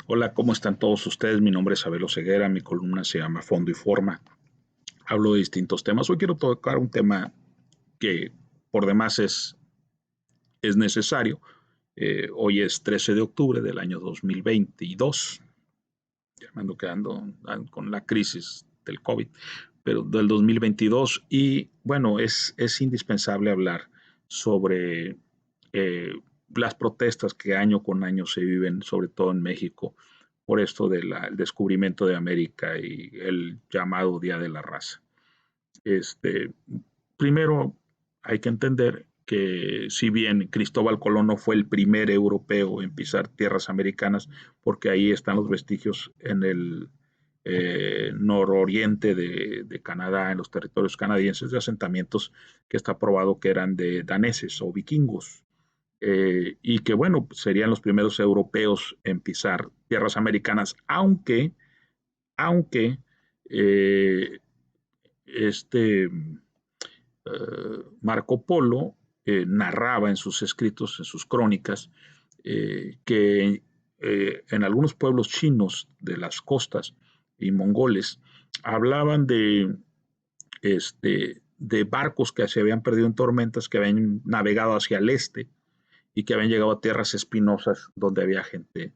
Hola, ¿cómo están todos ustedes? Mi nombre es Abel Ceguera, mi columna se llama Fondo y Forma. Hablo de distintos temas. Hoy quiero tocar un tema que por demás es necesario. Hoy es 13 de octubre del año 2022. Ya me ando quedando con la crisis del COVID, pero del 2022. Y bueno, es indispensable hablar sobre eh, las protestas que año con año se viven, sobre todo en México, por esto del descubrimiento de América y el llamado Día de la Raza. Este, Primero hay que entender que si bien Cristóbal Colón no fue el primer europeo en pisar tierras americanas, porque ahí están los vestigios en el nororiente de Canadá, en los territorios canadienses, de asentamientos que está probado que eran de daneses o vikingos, y que bueno, serían los primeros europeos en pisar tierras americanas, aunque eh, este Marco Polo narraba en sus escritos, en sus crónicas, que en algunos pueblos chinos de las costas y mongoles hablaban de barcos que se habían perdido en tormentas, que habían navegado hacia el este y que habían llegado a tierras espinosas donde había gente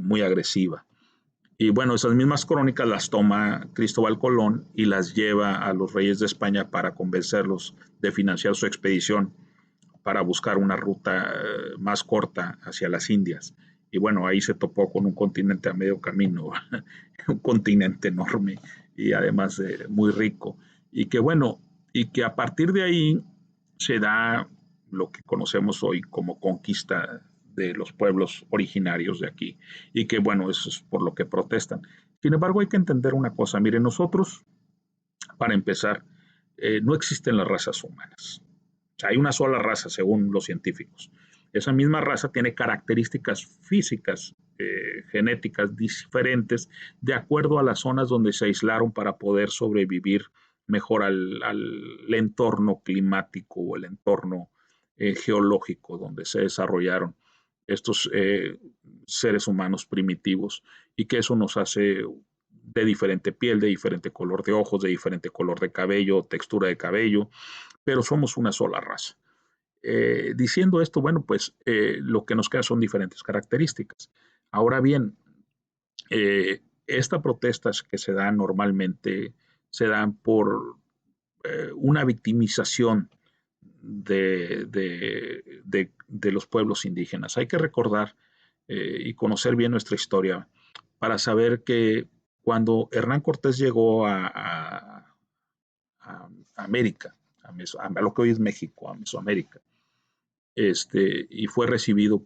muy agresiva. Y bueno, esas mismas crónicas las toma Cristóbal Colón y las lleva a los reyes de España para convencerlos de financiar su expedición para buscar una ruta más corta hacia las Indias. Y bueno, ahí se topó con un continente a medio camino, un continente enorme y además muy rico. Y que bueno, y que a partir de ahí se da lo que conocemos hoy como conquista de los pueblos originarios de aquí. Y que bueno, eso es por lo que protestan. Sin embargo, hay que entender una cosa. Miren, nosotros, para empezar, no existen las razas humanas. O sea, hay una sola raza, según los científicos. Esa misma raza tiene características físicas, genéticas diferentes, de acuerdo a las zonas donde se aislaron para poder sobrevivir mejor al entorno climático o el entorno geológico donde se desarrollaron estos seres humanos primitivos, y que eso nos hace de diferente piel, de diferente color de ojos, de diferente color de cabello, textura de cabello, pero somos una sola raza. Diciendo esto, bueno, pues lo que nos queda son diferentes características. Ahora bien, estas protestas que se dan normalmente se dan por una victimización de los pueblos indígenas. Hay que recordar y conocer bien nuestra historia para saber que cuando Hernán Cortés llegó a América, a lo que hoy es México, a Mesoamérica, y fue recibido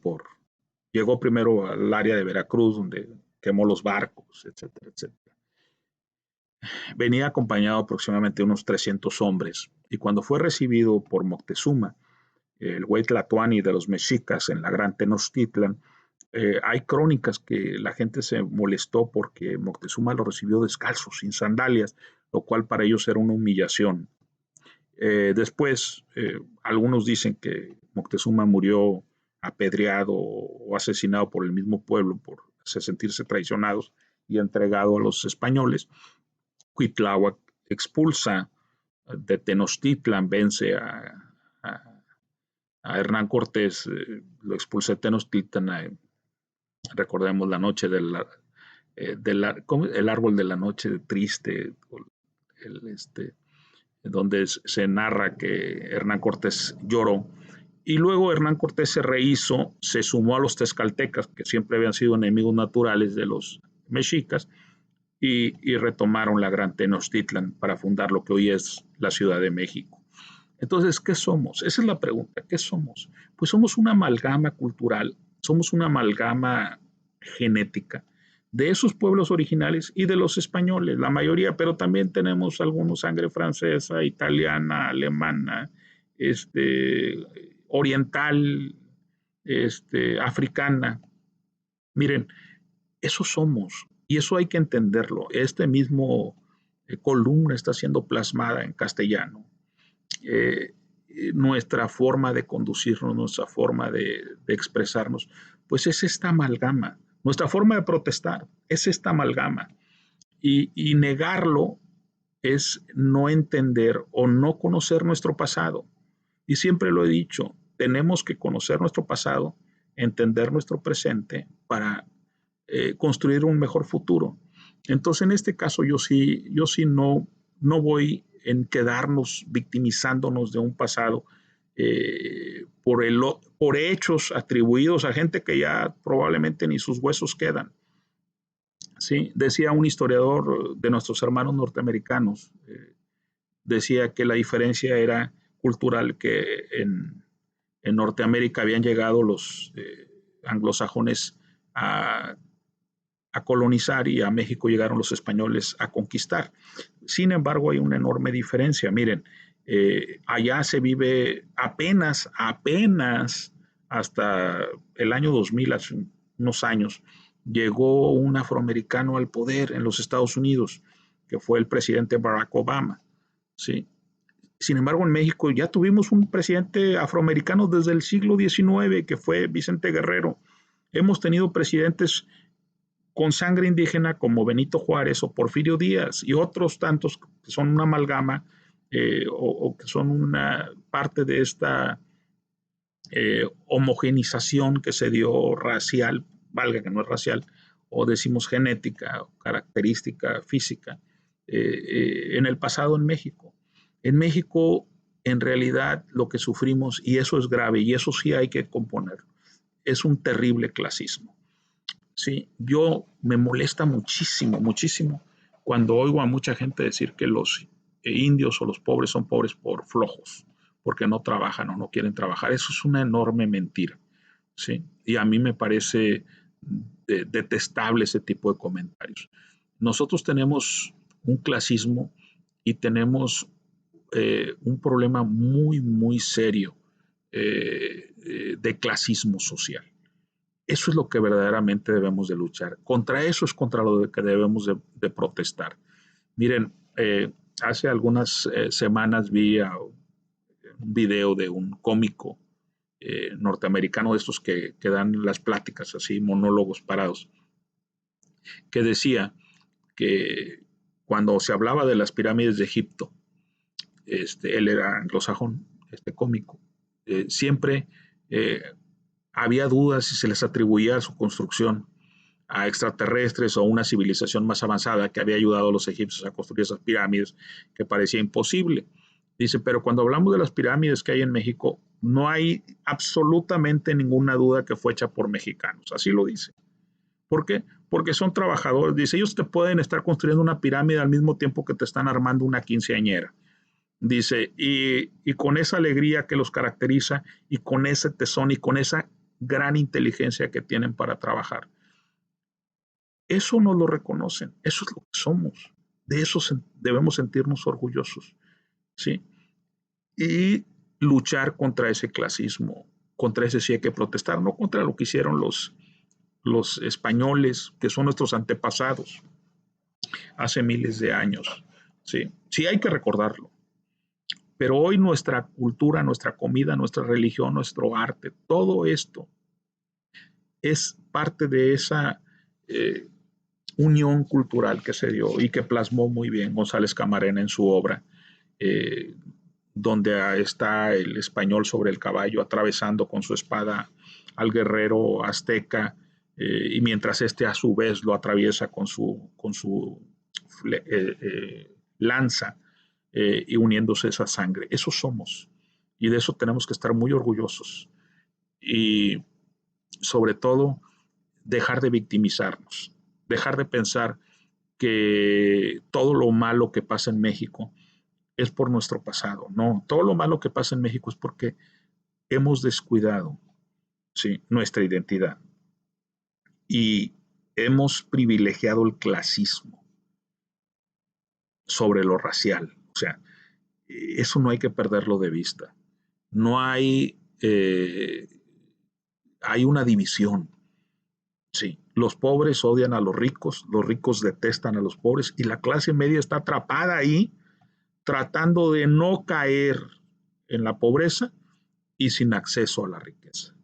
llegó primero al área de Veracruz, donde quemó los barcos, etcétera, etcétera. Venía acompañado aproximadamente de unos 300 hombres, y cuando fue recibido por Moctezuma, el güey Tlatoani de los mexicas en la Gran Tenochtitlan, hay crónicas que la gente se molestó porque Moctezuma lo recibió descalzo, sin sandalias, lo cual para ellos era una humillación. Después, algunos dicen que Moctezuma murió apedreado o asesinado por el mismo pueblo por sentirse traicionados y entregado a los españoles. Cuitláhuac expulsa de Tenochtitlan, vence a Hernán Cortés, lo expulsa de Tenochtitlan. Recordemos la noche el árbol de la noche triste, el, donde se narra que Hernán Cortés lloró. Y luego Hernán Cortés se rehizo, se sumó a los tezcaltecas, que siempre habían sido enemigos naturales de los mexicas, y retomaron la Gran Tenochtitlan para fundar lo que hoy es la Ciudad de México. Entonces, ¿qué somos? Esa es la pregunta. ¿Qué somos? Pues somos una amalgama cultural, somos una amalgama genética de esos pueblos originales y de los españoles, la mayoría, pero también tenemos algunos sangre francesa, italiana, alemana, oriental, africana. Miren, eso somos y eso hay que entenderlo. Este mismo columna está siendo plasmada en castellano. eh, Nuestra forma de conducirnos, nuestra forma de expresarnos, pues es esta amalgama. Nuestra forma de protestar es esta amalgama y negarlo es no entender o no conocer nuestro pasado. Y siempre lo he dicho, tenemos que conocer nuestro pasado, entender nuestro presente para construir un mejor futuro. Entonces, en este caso, yo sí no voy en quedarnos victimizándonos de un pasado por hechos atribuidos a gente que ya probablemente ni sus huesos quedan. ¿Sí? Decía un historiador de nuestros hermanos norteamericanos, decía que la diferencia era cultural, que en Norteamérica habían llegado los anglosajones a colonizar y a México llegaron los españoles a conquistar. Sin embargo, hay una enorme diferencia. Miren, allá se vive apenas hasta el año 2000, hace unos años, llegó un afroamericano al poder en los Estados Unidos, que fue el presidente Barack Obama. ¿Sí? Sin embargo, en México ya tuvimos un presidente afroamericano desde el siglo XIX, que fue Vicente Guerrero. Hemos tenido presidentes con sangre indígena como Benito Juárez o Porfirio Díaz y otros tantos que son una amalgama o que son una parte de esta homogenización que se dio racial, valga que no es racial, o decimos genética, o característica física, en el pasado en México. En México, en realidad, lo que sufrimos, y eso es grave, y eso sí hay que componer, es un terrible clasismo. Sí, yo me molesta muchísimo, muchísimo cuando oigo a mucha gente decir que los indios o los pobres son pobres por flojos, porque no trabajan o no quieren trabajar. Eso es una enorme mentira, ¿sí? Y a mí me parece detestable ese tipo de comentarios. Nosotros tenemos un clasismo y tenemos un problema muy, muy serio de clasismo social. Eso es lo que verdaderamente debemos de luchar. Contra eso es contra lo que debemos de protestar. Miren, hace algunas semanas vi un video de un cómico norteamericano de estos que dan las pláticas así, monólogos parados, que decía que cuando se hablaba de las pirámides de Egipto, él era anglosajón, cómico, siempre había dudas si se les atribuía su construcción a extraterrestres o una civilización más avanzada que había ayudado a los egipcios a construir esas pirámides, que parecía imposible. Dice, pero cuando hablamos de las pirámides que hay en México, no hay absolutamente ninguna duda que fue hecha por mexicanos. Así lo dice. ¿Por qué? Porque son trabajadores. Dice, ellos te pueden estar construyendo una pirámide al mismo tiempo que te están armando una quinceañera. Dice, y con esa alegría que los caracteriza y con ese tesón y con esa gran inteligencia que tienen para trabajar. Eso no lo reconocen, eso es lo que somos, de eso debemos sentirnos orgullosos, ¿sí? Y luchar contra ese clasismo, contra ese sí hay que protestar, no contra lo que hicieron los españoles, que son nuestros antepasados, hace miles de años, ¿sí? Sí hay que recordarlo, pero hoy nuestra cultura, nuestra comida, nuestra religión, nuestro arte, todo esto es parte de esa unión cultural que se dio y que plasmó muy bien González Camarena en su obra, eh, donde está el español sobre el caballo atravesando con su espada al guerrero azteca y mientras este a su vez lo atraviesa con su lanza y uniéndose esa sangre. Eso somos y de eso tenemos que estar muy orgullosos y sobre todo dejar de victimizarnos, dejar de pensar que todo lo malo que pasa en México es por nuestro pasado. No, todo lo malo que pasa en México es porque hemos descuidado, ¿sí?, nuestra identidad y hemos privilegiado el clasismo sobre lo racial. O sea, eso no hay que perderlo de vista. No hay una división. Sí, los pobres odian a los ricos detestan a los pobres y la clase media está atrapada ahí tratando de no caer en la pobreza y sin acceso a la riqueza.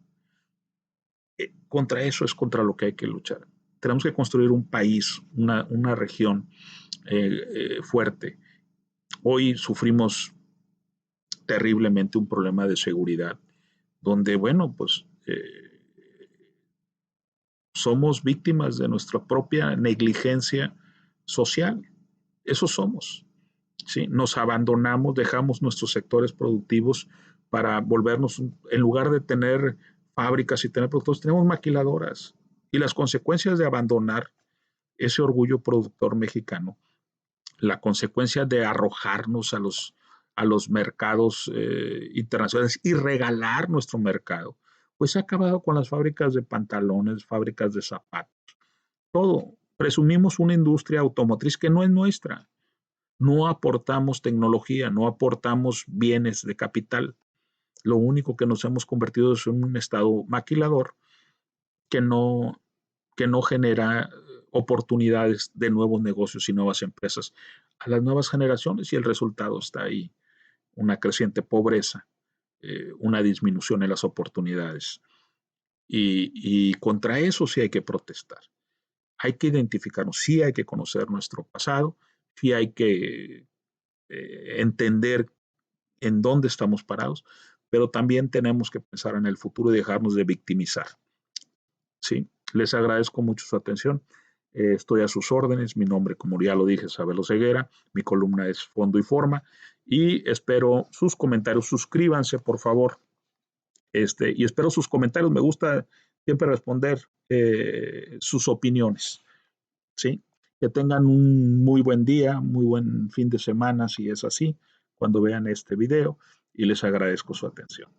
Contra eso es contra lo que hay que luchar. tenemos que construir un país, una región fuerte. Hoy sufrimos terriblemente un problema de seguridad, donde, bueno, pues somos víctimas de nuestra propia negligencia social. Eso somos. ¿Sí? Nos abandonamos, dejamos nuestros sectores productivos para volvernos, en lugar de tener fábricas y tener productores, tenemos maquiladoras. Y las consecuencias de abandonar ese orgullo productor mexicano, la consecuencia de arrojarnos a los mercados internacionales y regalar nuestro mercado, pues ha acabado con las fábricas de pantalones, fábricas de zapatos, todo. Presumimos una industria automotriz que no es nuestra. No aportamos tecnología, no aportamos bienes de capital. Lo único que nos hemos convertido es en un estado maquilador que no, que no genera oportunidades de nuevos negocios y nuevas empresas a las nuevas generaciones, y el resultado está ahí, una creciente pobreza, una disminución en las oportunidades. Y contra eso sí hay que protestar. Hay que identificarnos, sí hay que conocer nuestro pasado, sí hay que entender en dónde estamos parados, pero también tenemos que pensar en el futuro y dejarnos de victimizar. ¿Sí? Les agradezco mucho su atención. Estoy a sus órdenes. Mi nombre, como ya lo dije, es Abel Oseguera. Mi columna es Fondo y Forma. Y espero sus comentarios. Suscríbanse, por favor. Y espero sus comentarios. Me gusta siempre responder sus opiniones. ¿Sí? Que tengan un muy buen día, muy buen fin de semana, si es así, cuando vean este video. Y les agradezco su atención.